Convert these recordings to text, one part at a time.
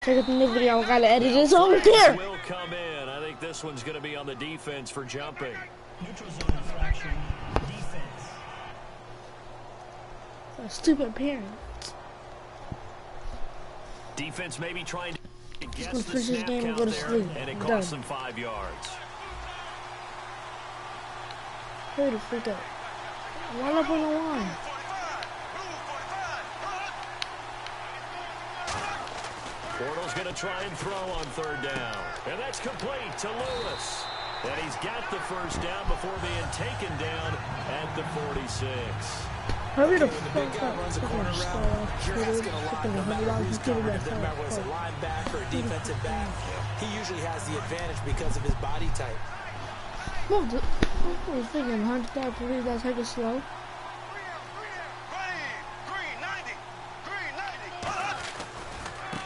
Check out the new video. I gotta edit this over here. Will come in. I think this one's going to be on the defense for jumping. Neutral zone infraction. Defense. A stupid parent. Defense may be trying to guess the finish this snap game and count go to there, sleep. and it I'm costs done. them 5 yards. Hurry the freak up. Line up on the line. Bortles going to try and throw on third down. And that's complete to Lewis. And he's got the first down before being taken down at the 46. Hurry the The big fuck guy up. runs a corner route. You're asking a lot no matter who's covering it. No matter whether it's a linebacker or a defensive back. He usually has the advantage because of his body type. No, I was thinking, Hunter, I believe that's like a slow.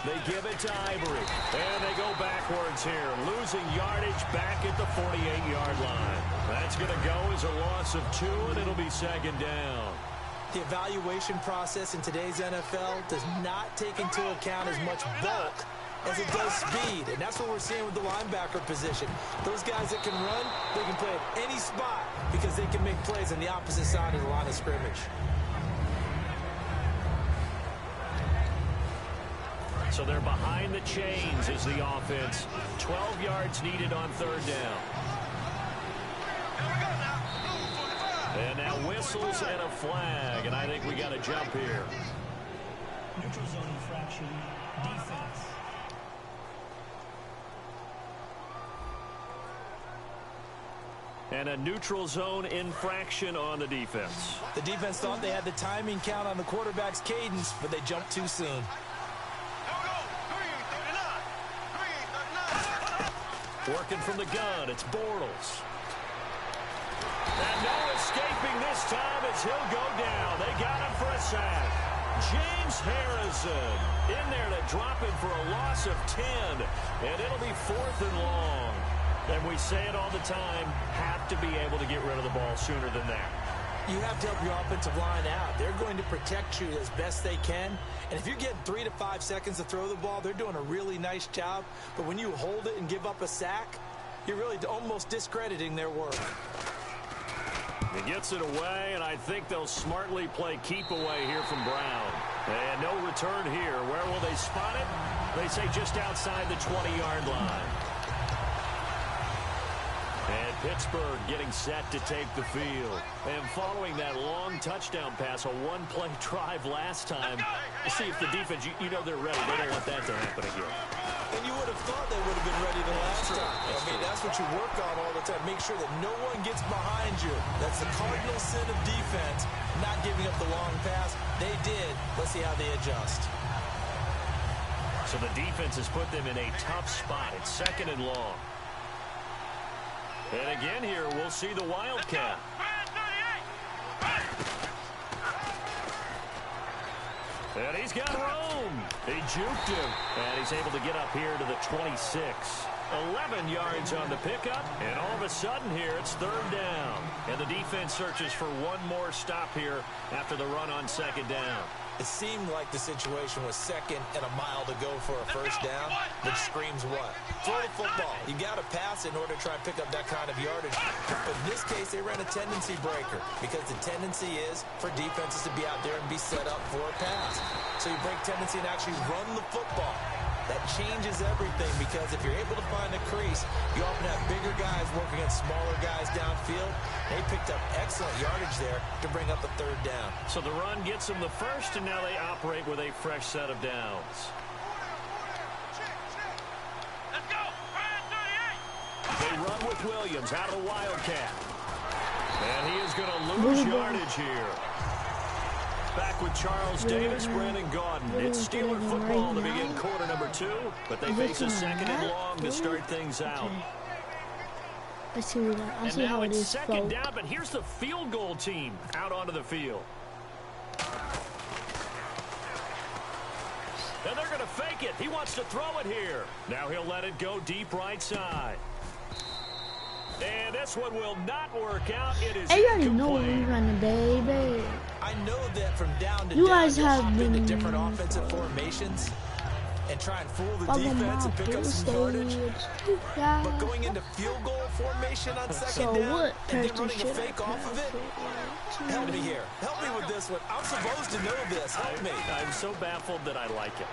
They give it to Ivory, and they go backwards here, losing yardage back at the 48-yard line. That's going to go as a loss of 2, and it'll be second down. The evaluation process in today's NFL does not take into account as much bulk as it does speed, and that's what we're seeing with the linebacker position. Those guys that can run, they can play at any spot because they can make plays on the opposite side of the line of scrimmage. So they're behind the chains as the offense. 12 yards needed on third down. And now whistles and a flag, and I think we got a jump here. Neutral zone infraction. Defense. And a neutral zone infraction on the defense. The defense thought they had the timing count on the quarterback's cadence, but they jumped too soon. Working from the gun, it's Bortles. And no escaping this time as he'll go down. They got him for a sack. James Harrison in there to drop him for a loss of 10. And it'll be 4th and long. And we say it all the time, have to be able to get rid of the ball sooner than that. You have to help your offensive line out. They're going to protect you as best they can. And if you're getting 3 to 5 seconds to throw the ball, they're doing a really nice job. But when you hold it and give up a sack, you're really almost discrediting their work. He gets it away, and I think they'll smartly play keep away here from Brown. And no return here. Where will they spot it? They say just outside the 20-yard line. And Pittsburgh getting set to take the field. And following that long touchdown pass, a one-play drive last time, to see if the defense, you know they're ready. They don't want that to happen again. And you would have thought they would have been ready the last time. That's what you work on all the time. Make sure that no one gets behind you. That's the cardinal sin of defense, not giving up the long pass. They did. Let's see how they adjust. So the defense has put them in a tough spot. It's 2nd and long. And again here, we'll see the Wildcat. And he's got room. He juked him. And he's able to get up here to the 26. 11 yards on the pickup. And all of a sudden here, it's 3rd down. And the defense searches for one more stop here after the run on 2nd down. It seemed like the situation was 2nd and a mile to go for a first down, which screams what? Throw the football. You got to pass in order to try and pick up that kind of yardage. But in this case, they ran a tendency breaker because the tendency is for defenses to be out there and be set up for a pass. So you break tendency and actually run the football. That changes everything because if you're able to find a crease, you often have bigger guys working against smaller guys downfield. They picked up excellent yardage there to bring up a 3rd down. So the run gets them the first, and now they operate with a fresh set of downs. Let's go! They run with Williams out of the Wildcat. And he is going to lose yardage here. Back with Charles Davis, Brandon Gaudin. It's Steeler football to begin quarter number 2, but they face a 2nd and long to start things out. Let's see what I'll And see now how it it's is. 2nd down, but here's the field goal team out onto the field. And they're going to fake it. He wants to throw it here. Now he'll let it go deep right side. And this one will not work out. It is I already know incomplete. we're running, baby. I know that from down to You down, guys you'll have hop into been- different offensive formations. and try and fool the Follow defense my and pick up some yardage. stage. But going into field goal formation on second down and then running a fake off of it? Help me here. Help me with this one. I'm supposed to know this. Help me. I'm so baffled that I like it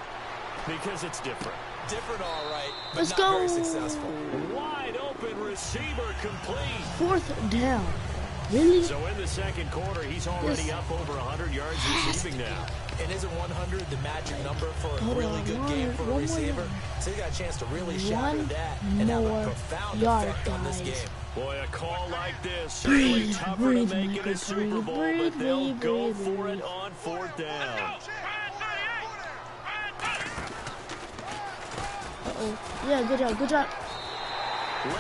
because it's different. Different, all right, but Let's not go. very successful. Wide open receiver complete. 4th down. Really? So in the second quarter, he's already up over 100 yards receiving now. And isn't 100 the magic number for a Hold really on, good game for a one more receiver? yard. So he got a chance to really shatter One that and have a more profound yard, effect on this guys. game. Boy, a call like this certainly Breathe, tougher breathe, to make in Michael, a Super Bowl, breathe, but they'll breathe, go breathe, for it breathe. on 4th down. Uh-oh. Yeah, good job, good job.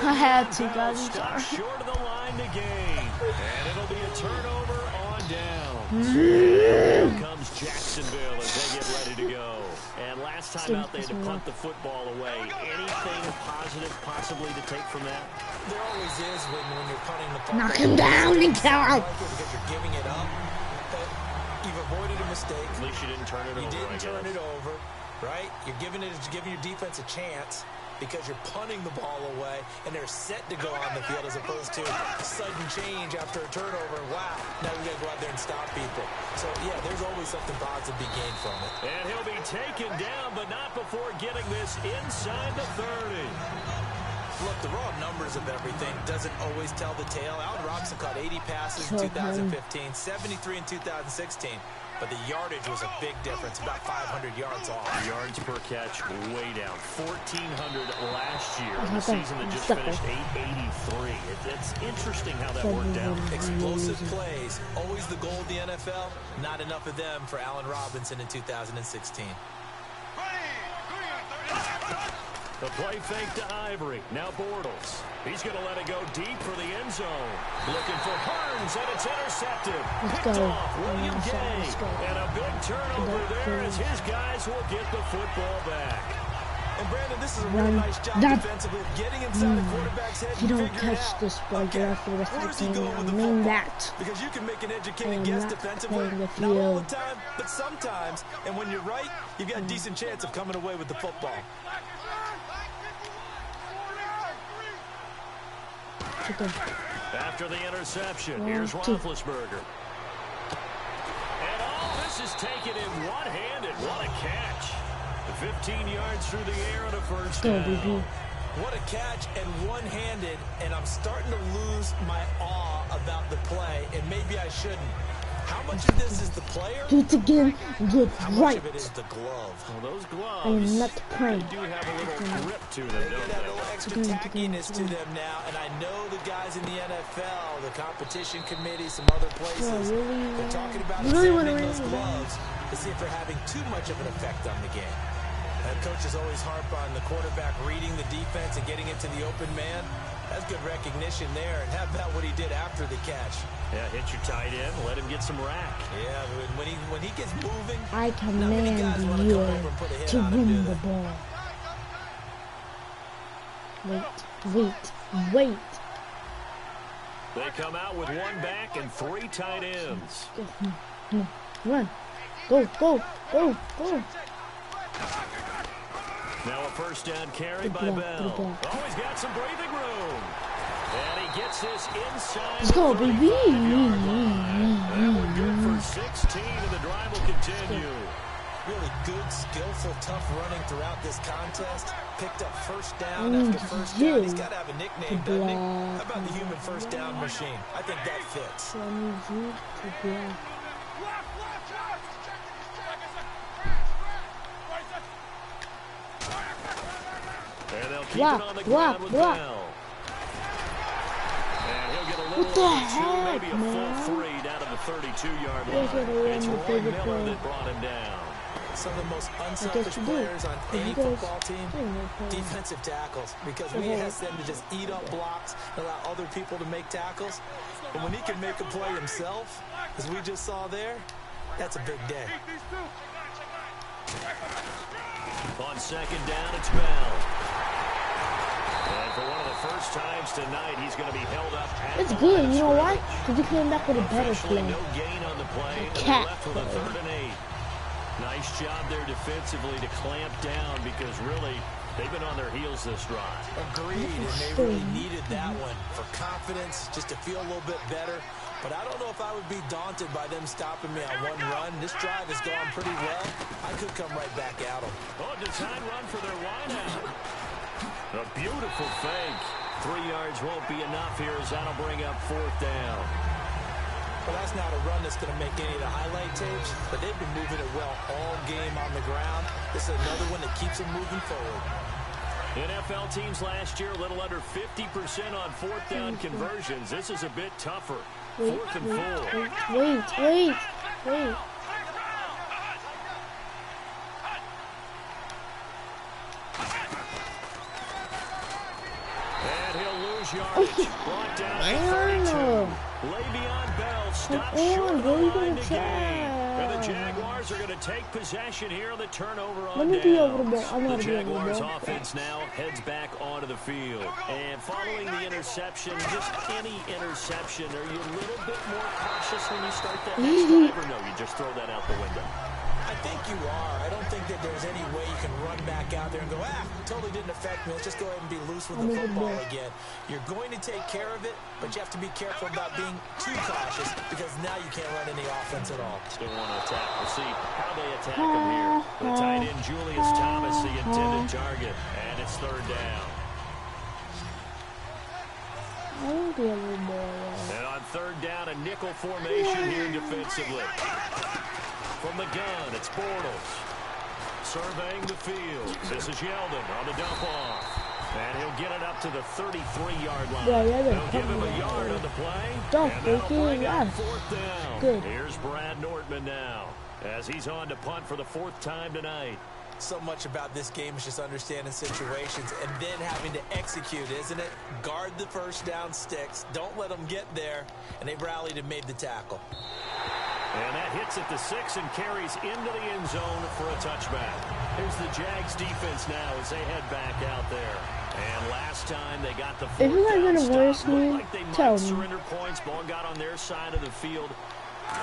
I had to, guys. I'm Stop sorry. short of the line to gain. And it'll be a turnover on down. Here comes Jacksonville as they get ready to go. And last time out, they had to punt the football away. Anything positive possibly to take from that? There always is when you're punting the football. Knock him down and count. Because you're giving it up. But you've avoided a mistake. At least you didn't turn it over. You didn't turn it over, right? You're giving your defense a chance because you're punting the ball away and they're set to go on the field as opposed to sudden change after a turnover. Wow, now we got to go out there and stop people. So, yeah, there's always something positive to be gained from it. And he'll be taken down, but not before getting this inside the 30. Look, the raw numbers of everything doesn't always tell the tale. Allen Robinson caught 80 passes in 2015, 73 in 2016. But the yardage was a big difference, about 500 yards off. Yards per catch way down. 1,400 last year in the season that just finished 883. It's interesting how that worked out. Explosive plays, always the goal of the NFL. Not enough of them for Allen Robinson in 2016. The play fake to Ivory. Now Bortles. He's going to let it go deep for the end zone. Looking for Hearns, and it's intercepted. Picked off William Gay. And a big turnover there as his guys will get the football back. And Brandon, this is a really nice job defensively of getting inside the quarterback's head. If you don't catch this ball, you're out for the rest of the game. I mean that. Because you can make an educated guess defensively. Not all the time, but sometimes. And when you're right, you've got a decent chance of coming away with the football. After the interception, here's Roethlisberger. And all this is taken in one-handed. What a catch. 15 yards through the air on a first down. What a catch and one-handed, and I'm starting to lose my awe about the play, and maybe I shouldn't. How much of this is the player? Do it again. Good. How much of it is the glove? Well, those gloves, I am not playing. they do have a little grip to them, They don't get a they? little extra tackiness to them now, and I know the guys in the NFL, the competition committee, some other places, they're talking about examining those gloves to see if they're having too much of an effect on the game. Head coaches always harp on the quarterback reading the defense and getting into the open man. That's good recognition there, and how about what he did after the catch? Yeah, hit your tight end, let him get some rack. Yeah, when he gets moving, I command you to win the ball. Wait. They come out with one back and 3 tight ends. Run. Go. Now a first down carry by Bell. Oh, he's got some breathing room. And he gets this inside. Let's go, baby. That one good for 16, and the drive will continue. Really good, skillful, tough running throughout this contest. Picked up first down after first down. He's got to have a nickname, doesn't he? How about the human first down machine? I think that fits. And they'll keep it on the ground with Bell. And he'll get a little over 2, maybe a full 3 down to the 32-yard line. It's Roy Miller that brought him down. Some of the most unselfish players on any football team, defensive tackles, because we ask them to just eat up blocks, allow other people to make tackles. But when he can make a play himself, as we just saw there, that's a big day. On second down, it's Bell. And for one of the first times tonight, he's going to be held up. It's good. You know why? Because he came back with a better play. No gain on the play. Cat left with a 3rd and 8. Nice job there defensively to clamp down because really they've been on their heels this drive. Agreed, and they really needed that one for confidence, just to feel a little bit better. But I don't know if I would be daunted by them stopping me on one run. This drive has gone pretty well. I could come right back at them. Oh, design run for their wideout. A beautiful fake. 3 yards won't be enough here as that'll bring up 4th down. Well, that's not a run that's going to make any of the highlight tapes, but they've been moving it well all game on the ground. This is another one that keeps them moving forward. NFL teams last year, a little under 50% on 4th down conversions. This is a bit tougher. 4th and 4. Wait. And he'll lose yardage. Brought down to 32. Le'Veon Bell stopped short of the line to gain. And the Jaguars are going to take possession here on the turnover on downs. The Jaguars offense now heads back onto the field. And following the interception, just any interception, are you a little bit more cautious when you start that next drive, or no, you just throw that out the window? I think you are. I don't think that there's any way you can run back out there and go, totally didn't affect me. Let's just go ahead and be loose with the football again. You're going to take care of it, but you have to be careful about being too cautious because now you can't run any offense at all. Still want to attack. We'll see how they attack him here. The tight end, Julius Thomas, the intended target, and it's 3rd down. And on 3rd down, a nickel formation here defensively. From the gun, it's Bortles. Surveying the field. This is Yeldon on the dump off. And he'll get it up to the 33-yard line. They'll give him a yard on the play. And that'll bring up 4th down. Good. Here's Brad Nortman now as he's on to punt for the 4th time tonight. So much about this game is just understanding situations and then having to execute, isn't it? Guard the first down sticks. Don't let them get there. And they rallied and made the tackle. And that hits at the 6 and carries into the end zone for a touchback. Here's the Jags defense now as they head back out there. And last time they got the 4th if you guys down gonna worse stop, me, like they tell might me. surrender points. Ball got on their side of the field.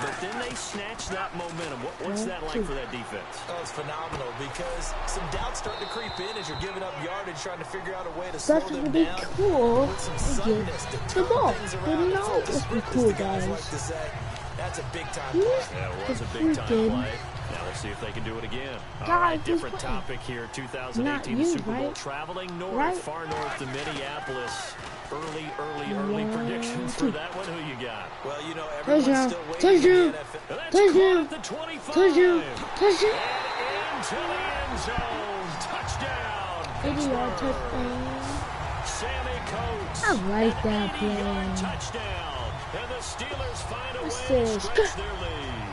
But then they snatched that momentum. What's that like for that defense? Oh, it's phenomenal because some doubts start to creep in as you're giving up yardage, trying to figure out a way to slow them be down. cool. With some suddenness to The turn ball. things You around. know Flip the it's script, cool, as the guys guys. like to say. That's a big-time Yeah. play. Yeah, it was a big-time play. Now let's see if they can do it again. All God, right, who's different playing? topic here. 2018 Not you, Super Bowl right? traveling north, Right? far north to Minneapolis. Early predictions for that one. Who you got? Well, you know, everyone's Touchdown. still waiting Touchdown. for the NFL. That's Touchdown. caught at the 25. Touchdown. And into the end zone. Touchdown. 80-yard Pittsburgh. touchdown. Sammy Coates. I like An that 80-yard play. touchdown. And the Steelers find a way to Assist. stretch their lead.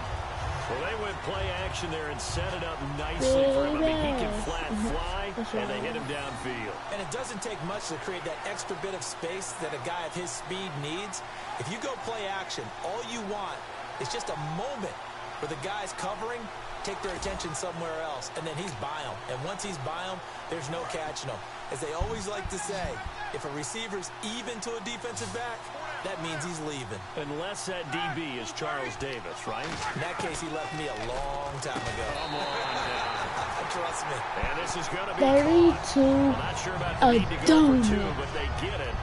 Well, they went play action there and set it up nicely for him. I mean, he can flat fly, and they hit him downfield. And it doesn't take much to create that extra bit of space that a guy of his speed needs. If you go play action, all you want is just a moment where the guy's covering, take their attention somewhere else, and then he's by him. And once he's by him, there's no catching him. As they always like to say, if a receiver's even to a defensive back, that means he's leaving. Unless that DB is Charles Davis, right? In that case, he left me a long time ago. Come on now. Trust me. And this is going to be 32 I'm not sure about the a need to go for 2, donut. but they get it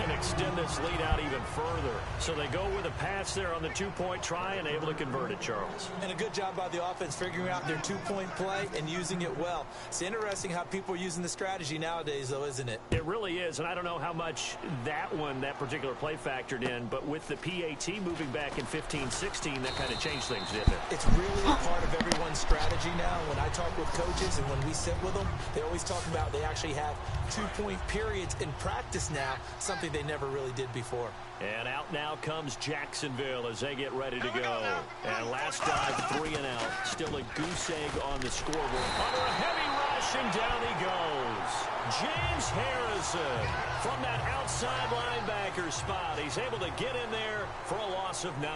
and extend this lead out even further. So they go with a pass there on the 2-point try and able to convert it, Charles. And a good job by the offense figuring out their 2-point play and using it well. It's interesting how people are using the strategy nowadays, though, isn't it? It really is, and I don't know how much that particular play factored in, but with the PAT moving back in 15-16, that kind of changed things, didn't it? It's really a part of everyone's strategy now. When I talk with coaches and when we sit with them, they always talk about they actually have 2-point periods in practice now, something they never really did before. And out now comes Jacksonville as they get ready to go. And last drive, 3 and out. Still a goose egg on the scoreboard. Under a heavy rush, and down he goes. James Harrison from that outside linebacker spot. He's able to get in there for a loss of 9.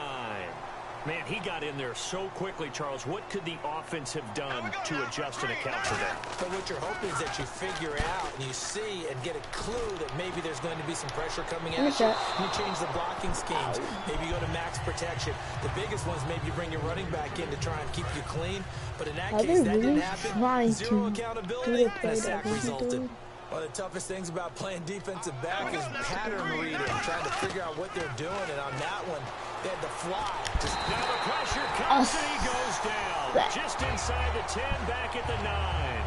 Man, he got in there so quickly, Charles. What could the offense have done to adjust and account for that? But what you're hoping is that you figure out and you see and get a clue that maybe there's going to be some pressure coming at you. You change the blocking schemes. Maybe you go to max protection. The biggest ones, maybe you bring your running back in to try and keep you clean. But in that case, that didn't happen. Zero accountability, and a sack resulted. One of the toughest things about playing defensive back is pattern reading, trying to figure out what they're doing. And on that one, they had to fly. Now the pressure comes and he goes down. Just inside the 10, back at the 9.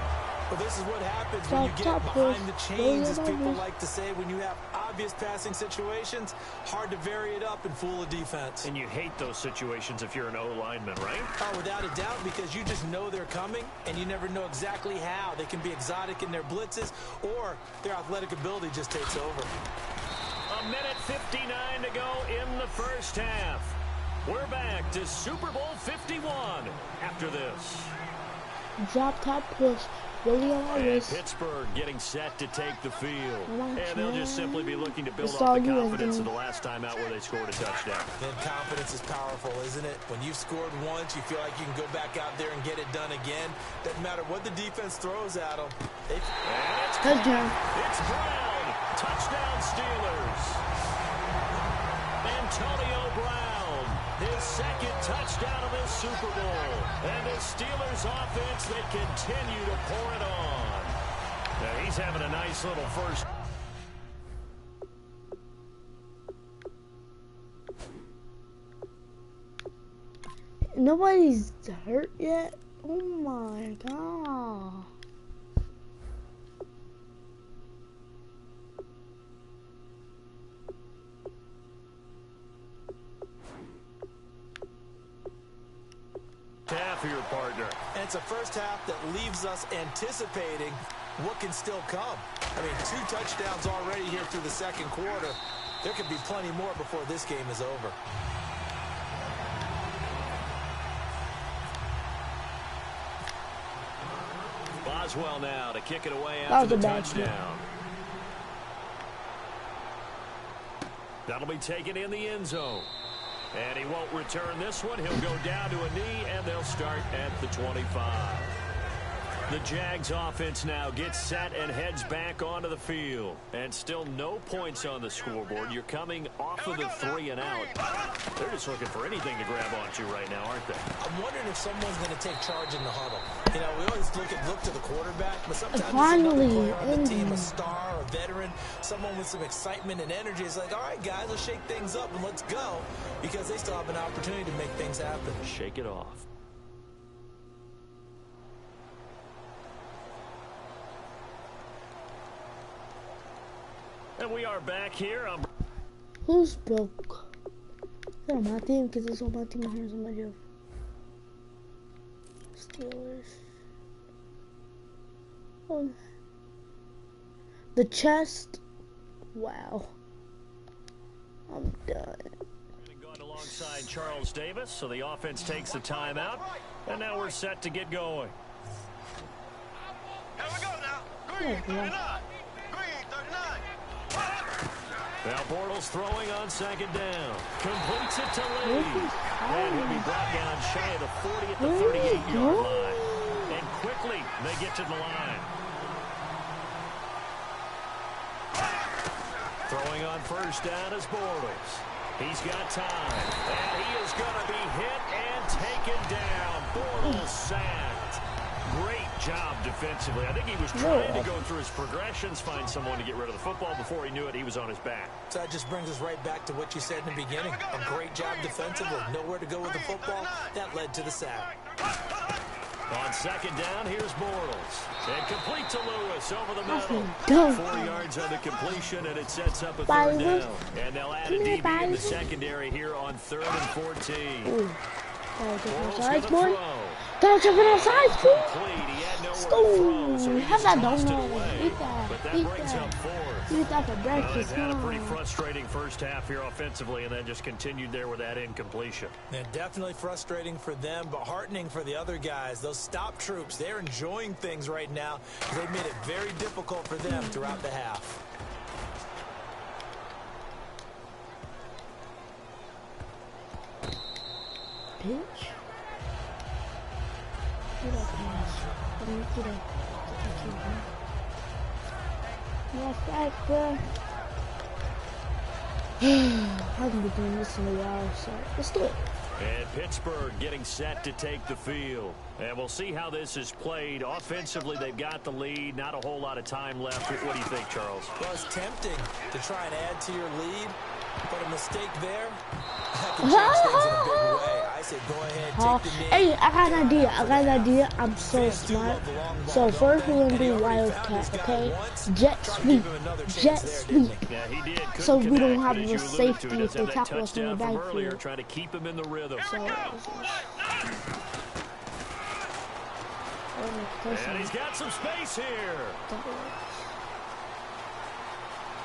Well, this is what happens when you get behind the chains, as people like to say. When you have obvious passing situations, hard to vary it up and fool a defense. And you hate those situations if you're an O-lineman, right? Oh, without a doubt, because you just know they're coming, and you never know exactly how. They can be exotic in their blitzes, or their athletic ability just takes over. A minute 59 to go in the first half. We're back to Super Bowl 51 after this. Drop top push. Really and Pittsburgh getting set to take the field. And they'll just simply be looking to build It's off the confidence of the last time out where they scored a touchdown. And confidence is powerful, isn't it? When you've scored once, you feel like you can go back out there and get it done again. Doesn't matter what the defense throws at them. And it's touchdown. It's Brown. Touchdown Steelers. Antonio Brown. His second touchdown of this Super Bowl. And the Steelers offense, they continue to pour it on. Now he's having a nice little first. Nobody's hurt yet? Oh my god. Half of your partner. And it's a first half that leaves us anticipating what can still come. I mean, 2 touchdowns already here through the second quarter. There could be plenty more before this game is over. Boswell now to kick it away after the touchdown. That'll be taken in the end zone. And he won't return this one. He'll go down to a knee, and they'll start at the 25. The Jags offense now gets set and heads back onto the field. And still no points on the scoreboard. You're coming off of the 3 and out. They're just looking for anything to grab onto right now, aren't they? I'm wondering if someone's going to take charge in the huddle. You know, we always look to the quarterback, but sometimes Finally, there's another player on the team, a star, a veteran, someone with some excitement and energy. It's like, all right, guys, let's shake things up and let's go, because they still have an opportunity to make things happen. Shake it off. And we are back here. Who's broke? Is that my team? Because it's on my team. Here's somebody else. Steelers. Oh. The chest. Wow. I'm done. Going alongside Charles Davis, so the offense takes the timeout, and now we're set to get going. Here we go now. Green 39. Green 39. Now Bortles throwing on second down. Completes it to Lee. And he'll be brought down shy of the 40 at the 38-yard line. And quickly, they get to the line. Throwing on first down is Bortles. He's got time. And he is going to be hit and taken down. Bortles sacked. Great job defensively. I think he was trying to go through his progressions, find someone to get rid of the football. Before he knew it, he was on his back. So that just brings us right back to what you said in the beginning. A great job defensively. Nowhere to go with the football. That led to the sack. On second down, here's Bortles. And complete to Lewis over the middle. 4 yards on the completion, and it sets up a third down. And they'll add a DB in the secondary here on 3rd and 14. Sides, boy. Don't jump in our sides, boy. Have that donut. Eat that. Eat that. Eat that for breakfast. They've had a pretty frustrating first half here offensively, and then just continued there with that incompletion. Yeah, definitely frustrating for them, but heartening for the other guys. Those stop troops, they're enjoying things right now. They've made it very difficult for them throughout the half. bitch. Get up, pass. Get up. Yeah, factor. I haven't been doing this in a while, so let's do it. And Pittsburgh getting set to take the field. And we'll see how this is played. Offensively, they've got the lead. Not a whole lot of time left. What do you think, Charles? Well, it's tempting to try and add to your lead, but a mistake there, that can change things in a big way. I say go ahead, take the knee. Hey, I got an idea. I'm so smart. So first we're going to do Wildcat, okay? Jet sweep. Yeah, he did. So we don't have the the safety if they tackle us in the backfield. Trying to keep him in the rhythm. And he's got some space here.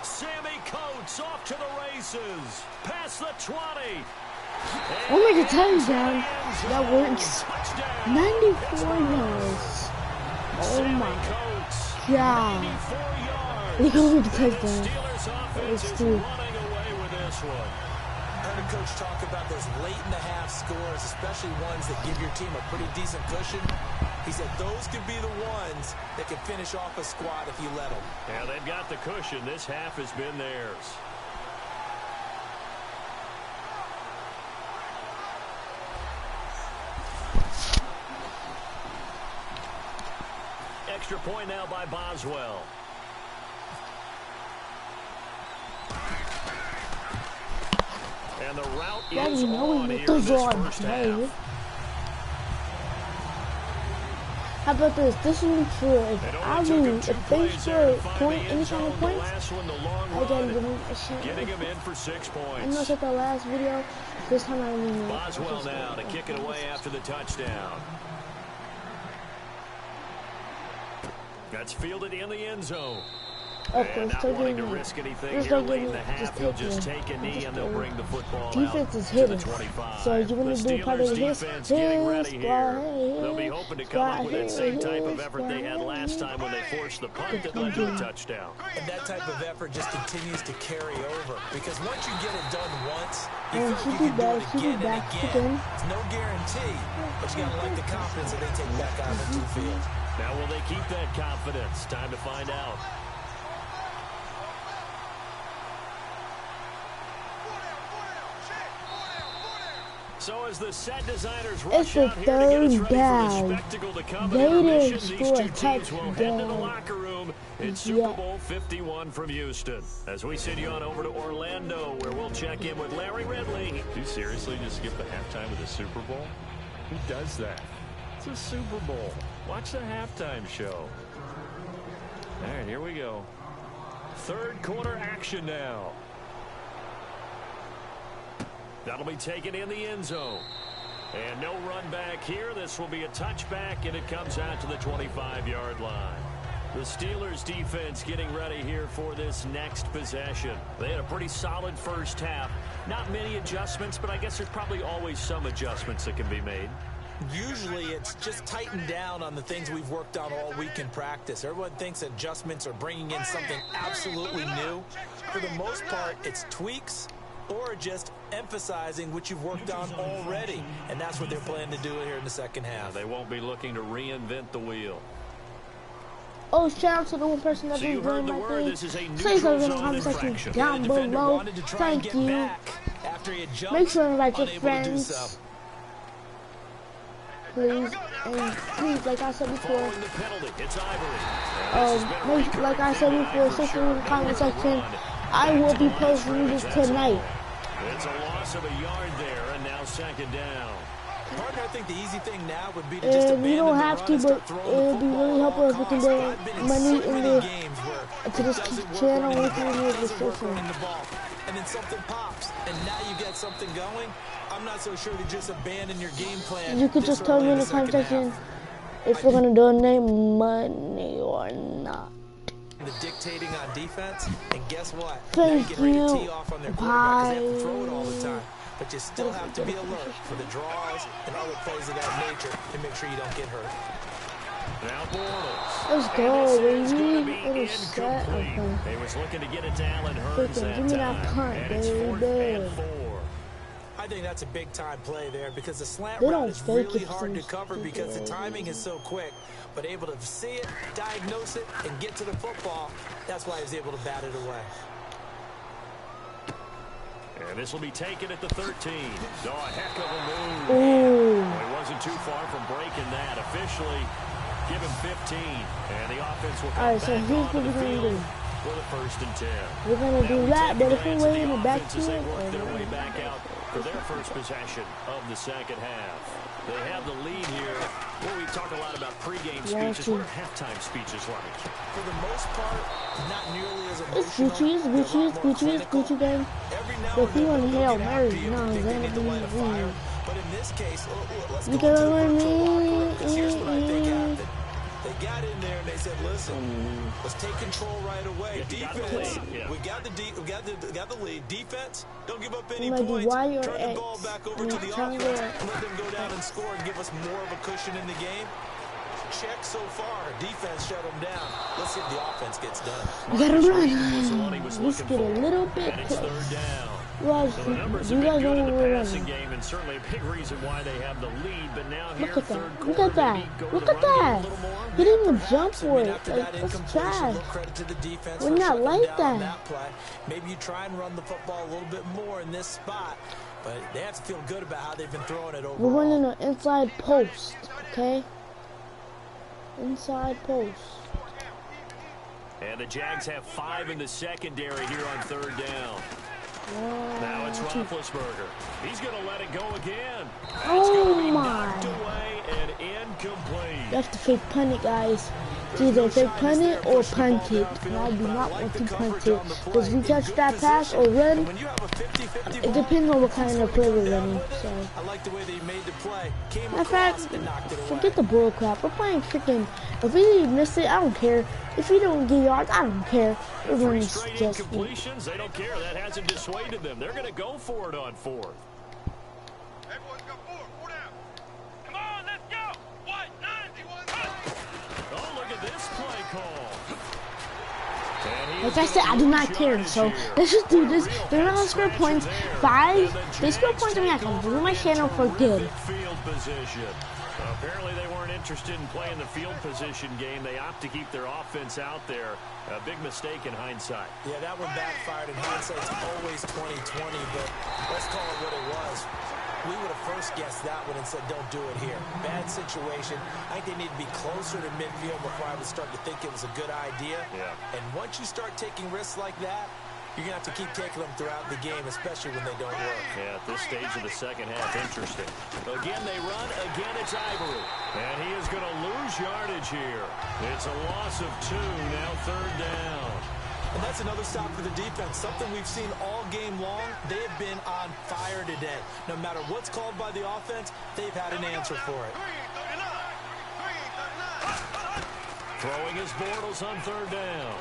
Sammy Coates off to the races. Past the 20. Oh my God, touchdown. That works. 94 yards. Oh my God. Look over the touchdown. That was true. I heard a coach talk about those late in the half scores, especially ones that give your team a pretty decent cushion. He said those could be the ones that can finish off a squad if you let them. Yeah, they've got the cushion. This half has been theirs. Extra point now by Boswell. And the route is on here in this first half. How about this? This will be true. If I lose, if they score a point, any kind of points, I gotta give them a shot. Getting him in for 6 points. I know it's like the last video. This time I mean. Boswell now to kick it away after the touchdown. That's fielded in the end zone. Of course, not wanting to risk anything here late in the half, he'll just take a knee and they'll bring the football defense out is hitting. to the 25. So you're going to do part of his getting ready here. They'll be hoping to come up with that same type of effort they had last time when they forced the punt that led to a touchdown. And that type of effort just continues to carry over. Because once you get it done once, you And feel like you she can do it back again and again. again. It's no guarantee, but you got to like the confidence that they take back out of the field. Now will they keep that confidence? Time to find out. So as the set designers rush out here to get us ready for the spectacle to come in intermission, these two teams will head to the locker room in Super Bowl 51 from Houston. As we send you on over to Orlando, where we'll check in with Larry Ridley. Do you seriously just skip the halftime of the Super Bowl? Who does that? It's a Super Bowl. Watch the halftime show. All right, here we go. Third quarter action now. That'll be taken in the end zone. And no run back here. This will be a touchback, and it comes out to the 25-yard line. The Steelers defense getting ready here for this next possession. They had a pretty solid first half. Not many adjustments, but I guess there's probably always some adjustments that can be made. Usually it's just tightened down on the things we've worked on all week in practice. Everyone thinks adjustments are bringing in something absolutely new. For the most part, it's tweaks or just emphasizing what you've worked on already. And that's what they're planning to do here in the second half. They won't be looking to reinvent the wheel. Oh, shout out to the one person that didn't join my thing. Say something in the comment section down below. Thank you. Make sure to invite your friends. Please, and please, like I said before, like I said before, section in the comment section, I will be posting this tonight. It's a loss of a yard there, and now second down. Partner, I think the easy thing now would be to just abandon you don't the have run to, and but start throwing it the would be really helpful if we can football. donate money in the to this It channel doesn't with work the running the description. ball. And then something pops, and now you get something going. I'm not so sure to just abandon your game plan. You could just tell me in the comment section if we're gonna donate money or not. The dictating on defense, and guess what? Thank now you get ready to you. tee off on their quarterback because they have to throw it all the Bye. time. But you still have to be alert for the draws and other plays of that nature to make sure you don't get hurt. Now Bortles. Let's go, baby. It is set. Okay. He was looking to get it to Allen Hurns Give me that punt, and it's 4th and baby. 4. I I think that's a big-time play there because the slant They route don't is fake really it hard to so cover because the timing is so quick. But able to see it, diagnose it, and get to the football, that's why he was able to bat it away. And this will be taken at the 13. Oh, a heck of a move. Ooh. Well, he wasn't too far from breaking that. Officially, give him 15. And the offense will come Alright, so back here's onto what the we're gonna field do. for the 1st and 10. We're gonna do that, but if we're way in the back to As they it, work their way back out for their first possession of the second half. They have the lead here. Well, we talk a lot about pregame speeches. What are halftime speeches like? For the most part, not nearly as it's emotional. Gucci game. Every now If you want Hail Mary, no, they then need to light a fire. But in this case, let's go You into get the what I virtual locker room, mean? 'cause here's what I think happened. They got in there and they said, "Listen, let's take control right away. Defense, we got the lead. Defense, don't give up any Maybe points. Y or Turn the X. ball back over to the Triangle offense or and let them go down and score and give us more of a cushion in the game." Check so far. Defense shut them down. Let's see if the offense gets done. You gotta was run. what he was Let's looking get a for. little bit And it's close. 3rd down. Well, So the numbers you have been guys know good in what the we're passing running. game, and certainly a big reason why they have the lead. But now here, Look at third that. quarter, Look at that. maybe go to Look the at run game that. a little more. He didn't even jump Perhaps, for it. after Like, that that's incompletion, trash. little credit to the defense We're for not shutting like them down on that. that play. Maybe you try and run the football a little bit more in this spot, but they have to feel good about how they've been throwing it overall. We're running an inside post, okay? Inside post. And the Jags have 5 in the secondary here on 3rd down. Now it's Roethlisberger. He's going to let it go again. It's going to be knocked away and incomplete. You have to fake punt it, guys. It's either fake punt it or punt it. And I do not want to punt it. Because if we catch that pass or run, it depends on what kind of play we're running. So, I like the way they made the play. matter of fact, forget the bull crap. We're playing freaking. If we miss it, I don't care. If we don't get yards, I don't care. We're 3 running straight just. incompletions. They don't care. That hasn't dissuaded them. They're going to go for it on 4th. Everyone's got 4 down. Come on, let's go. What? 91. Oh, look at this play call. And he Like is I said, I do not care. So let's just do this. They're not gonna score points. 5. They score points, and I can do my channel for good. Field position. Apparently they weren't interested in playing the field position game. They opt to keep their offense out there. A big mistake in hindsight. Yeah, that one backfired. In hindsight, it's always 20/20, but let's call it what it was. We would have first guessed that one and said, don't do it here. Bad situation. I think they need to be closer to midfield before I would start to think it was a good idea. Yeah. And once you start taking risks like that, you're going to have to keep taking them throughout the game, especially when they don't work. Yeah, at this stage of the second half, interesting. Again, they run. Again, it's Ivory. And he is going to lose yardage here. It's a loss of 2, now 3rd down. And that's another stop for the defense. Something we've seen all game long. They have been on fire today. No matter what's called by the offense, they've had an answer for it. Throwing his Bortles on 3rd down.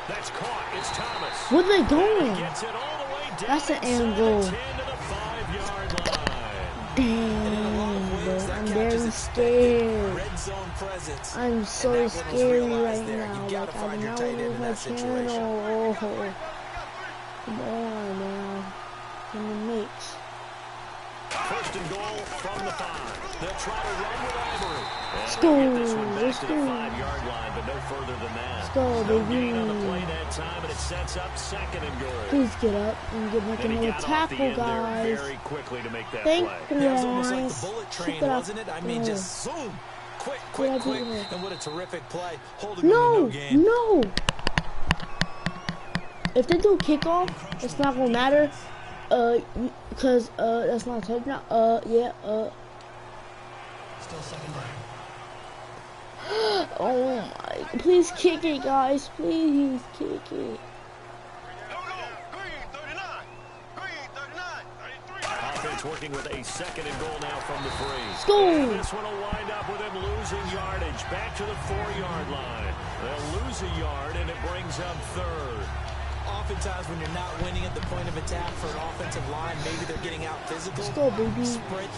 That's caught. It's Thomas. Where are they going? Gets it all the way down. That's an angle. 10 to the 5-yard line. Damn, bro. I'm very scared. Red zone presence. I'm so scared right now. Like, I do not lose my channel. Oh, come on now. In the mix. 1st and goal from the 5. They'll try to run with Ivory. Let's And go. they'll get this one back Let's to the go. 5-yard line, but no further than that. Let's go, No baby. gain on the play that time, and it sets up 2nd and goal. Please get up and make And he another got off the tackle, end there guys. very quickly to make that Thank play. you, That was almost like guys. the bullet Check train, it out. wasn't it? I mean, just zoom. Quick, Yeah, quick, I quick. did it. And what a terrific play. Holding them to No, no gain. no. If they do kickoff, it's not gonna matter. Because that's not a touchdown. Yeah. Still 2nd down. Oh my! Please kick it, guys. Please kick it. Green 39. Green 39. 33. Offense working with a 2nd and goal now from the 3. Go. And this one will wind up with him losing yardage. Back to the 4-yard line. They'll lose a yard, and it brings up 3rd. Oftentimes when you're not winning at the point of attack for an offensive line, maybe they're getting out physical. Let's go, baby.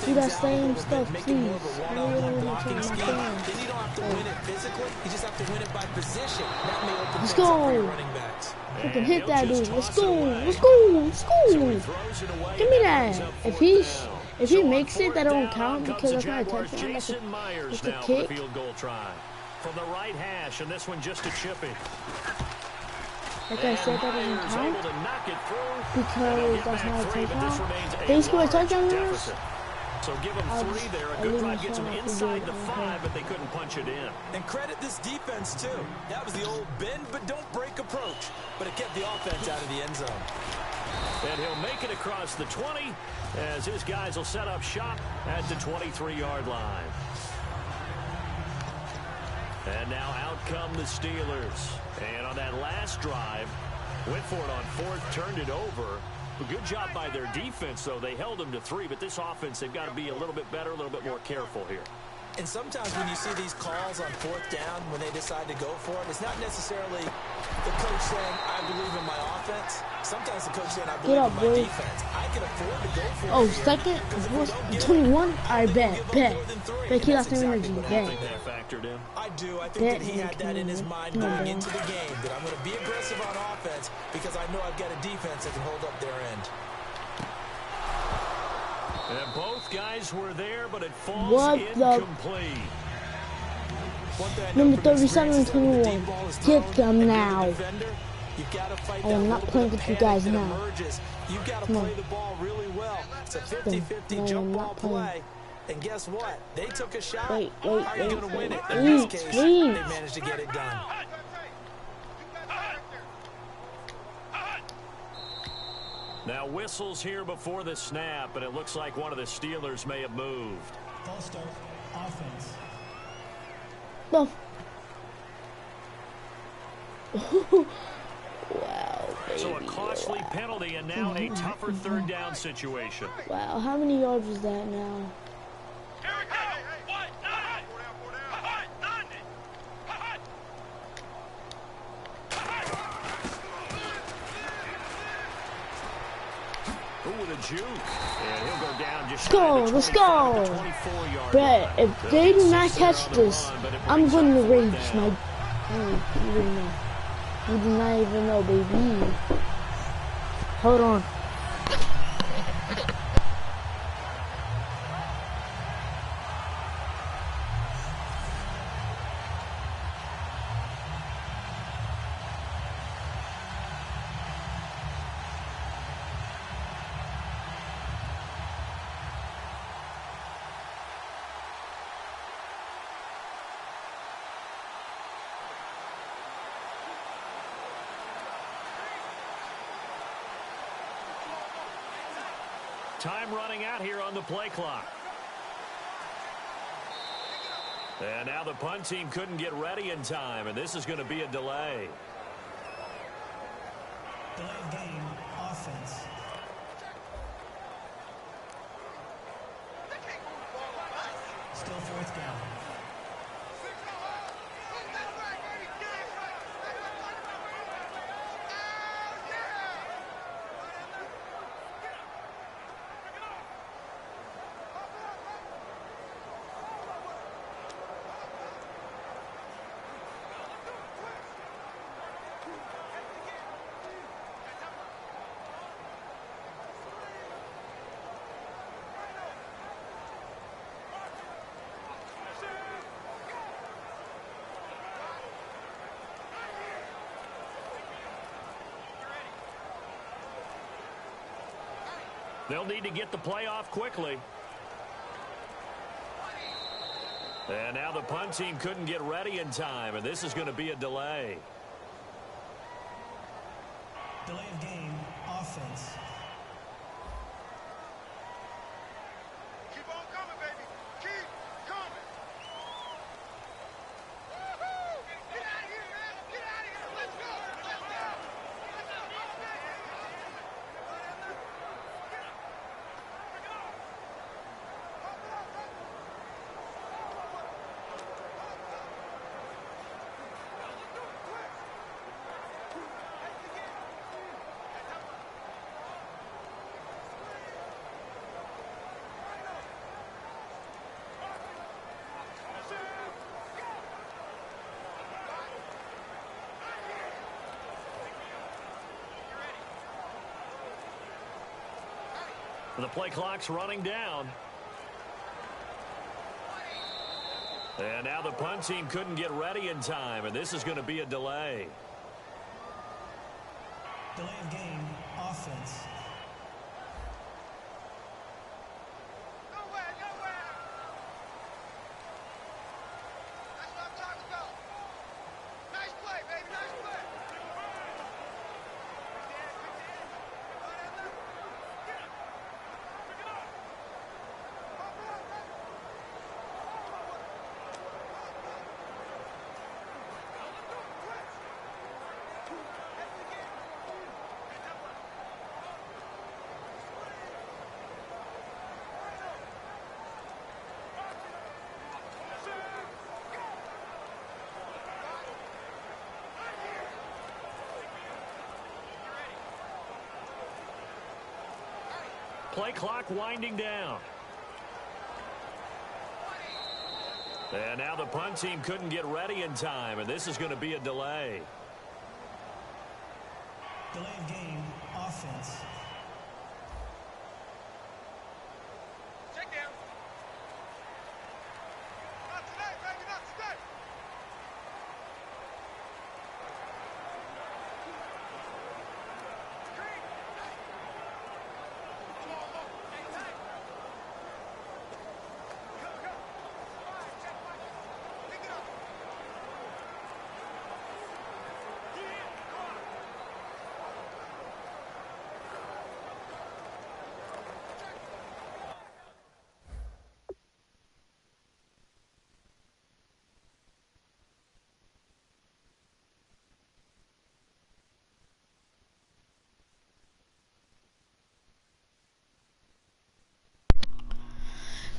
Do that same stuff, make please. it more of a one-on-one blocking scheme. Then Then you don't have to win it physically. You just have to win it by position. That may open Let's things up for your go. running backs. We can hit that dude. Let's go. Let's go. Let's go. Give me that. If he makes it, that don't count because that's not a touchdown. That's a kick. From the right hash, and this one just a chippy. Like I said, that doesn't count because that's not a touchdown. They score a touchdown on us. So give them 3 there. A good drive gets them inside the 5, but they couldn't punch it in. And credit this defense, too. That was the old bend but don't break approach. But it kept the offense out of the end zone. And he'll make it across the 20 as his guys will set up shop at the 23-yard line. And now out come the Steelers. And on that last drive, went for it on 4th, turned it over. A good job by their defense, though. They held them to 3, but this offense, they've got to be a little bit better, a little bit more careful here. And sometimes when you see these calls on 4th down, when they decide to go for it, it's not necessarily the coach saying, I believe in my offense. Sometimes the coach saying, I believe in my defense. I can afford to go for it. Oh, second? 21? I bet. Bet he lost some energy. Bet. I do. I think that he had that in his mind going into the game, that I'm going to be aggressive on offense because I know I've got a defense that can hold up their end. And both guys were there, but it falls incomplete. Number 37 and 21. Get them now. I am not playing with you guys now. You've got to play the ball really well. It's a 50-50 jump ball play. And guess what? They took a shot. Wait. How are you going to win it? In this case, they managed to get it done. Now whistles here before the snap, and it looks like one of the Steelers may have moved. False start. Offense. No. Wow, baby. So a costly penalty, and now a tougher 3rd down situation. Wow, how many yards was that now? Here we go. What? Ooh, with a juke. And he'll go down just Let's go. But if they do not catch this, I'm going to rage my... You didn't know. You do not even know, baby. Hold on. Time running out here on the play clock. And now the punt team couldn't get ready in time, and this is going to be a delay. Delay of game. Offense. Still 4th down. They'll need to get the play off quickly. And now the punt team couldn't get ready in time, and this is going to be a delay. Delay of game. Offense. Keep on coming, baby. Keep coming. Woo-hoo! Get out of here, man. Get out of here. Let's go. Let's go. The play clock's running down. And now the punt team couldn't get ready in time, and this is going to be a delay. Delay of game, offense. Nowhere, nowhere. That's what I'm talking about. Nice play, baby, nice play. Play clock winding down. And now the punt team couldn't get ready in time, and this is going to be a delay. Delay of game, offense. Check down. Not today, baby, not today.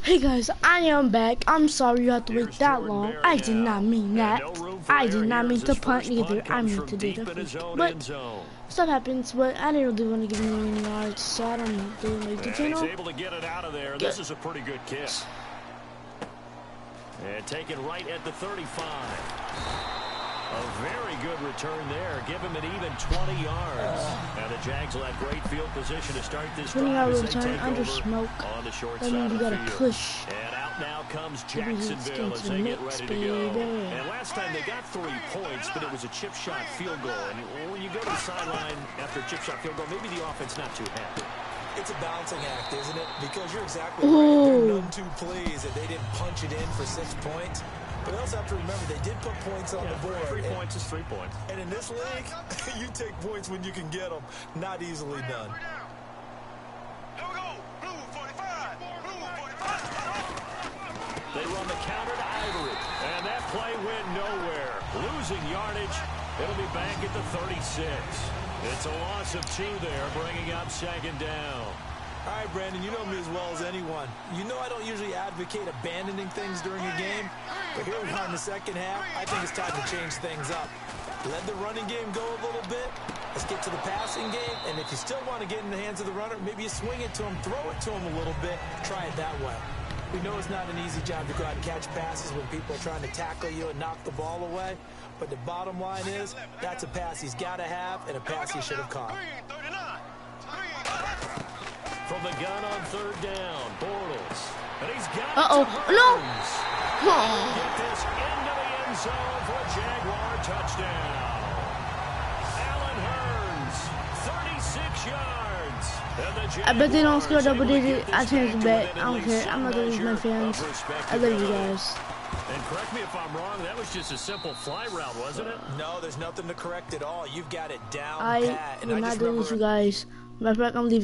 Hey guys, I am back. I'm sorry you have to wait that long. I did not mean that. I did not mean to punt either. I mean to do that. But stuff happens, but I didn't really want to give him any yards, so I don't really make the channel. He's able to get it out of there. This is a pretty good kick. And taken right at the 35. A very good return there. Give him an even 20 yards. And the Jags will have great field position to start this drive as they take under over smoke. on the short That side means of you the gotta field. push. And out now comes Jacksonville as they get ready to go. And last time they got 3 points, but it was a chip shot field goal. And when you go to the sideline after a chip shot field goal, maybe the offense not too happy. It's a balancing act, isn't it? Because you're exactly right. They're none too pleased that they didn't punch it in for 6 points. But they also have to remember they did put points on the board. 3 points is 3 points. And in this league, you take points when you can get them. Not easily done. Here we go. Blue 45. Blue 45. They run the counter to Ivory. And that play went nowhere. Losing yardage. It'll be back at the 36. It's a loss of 2 there, bringing up 2nd down. All right, Brandon, you know me as well as anyone. You know I don't usually advocate abandoning things during a game, but here we are in the second half. I think it's time to change things up. Let the running game go a little bit. Let's get to the passing game, and if you still want to get in the hands of the runner, maybe you swing it to him, throw it to him a little bit, try it that way. We know it's not an easy job to go out and catch passes when people are trying to tackle you and knock the ball away, but the bottom line is that's a pass he's got to have and a pass he should have caught. From the gun on 3rd down, Bortles. And he's got Uh-oh. it to No. Hearns. Get this into the end zone for a Jaguar touchdown. Allen Hearns, 36 yards. And the I bet they don't score Jaguars double able to digit. get I this changed game the to bet. within I don't at care. least I'm not gonna lose my fans. of I love you respectability. guys. And correct me if I'm wrong, that was just a simple fly route, wasn't it? No, there's nothing to correct at all. You've got it down I pat. And will I not just do remember this, you guys. Matter of fact, I'm leaving.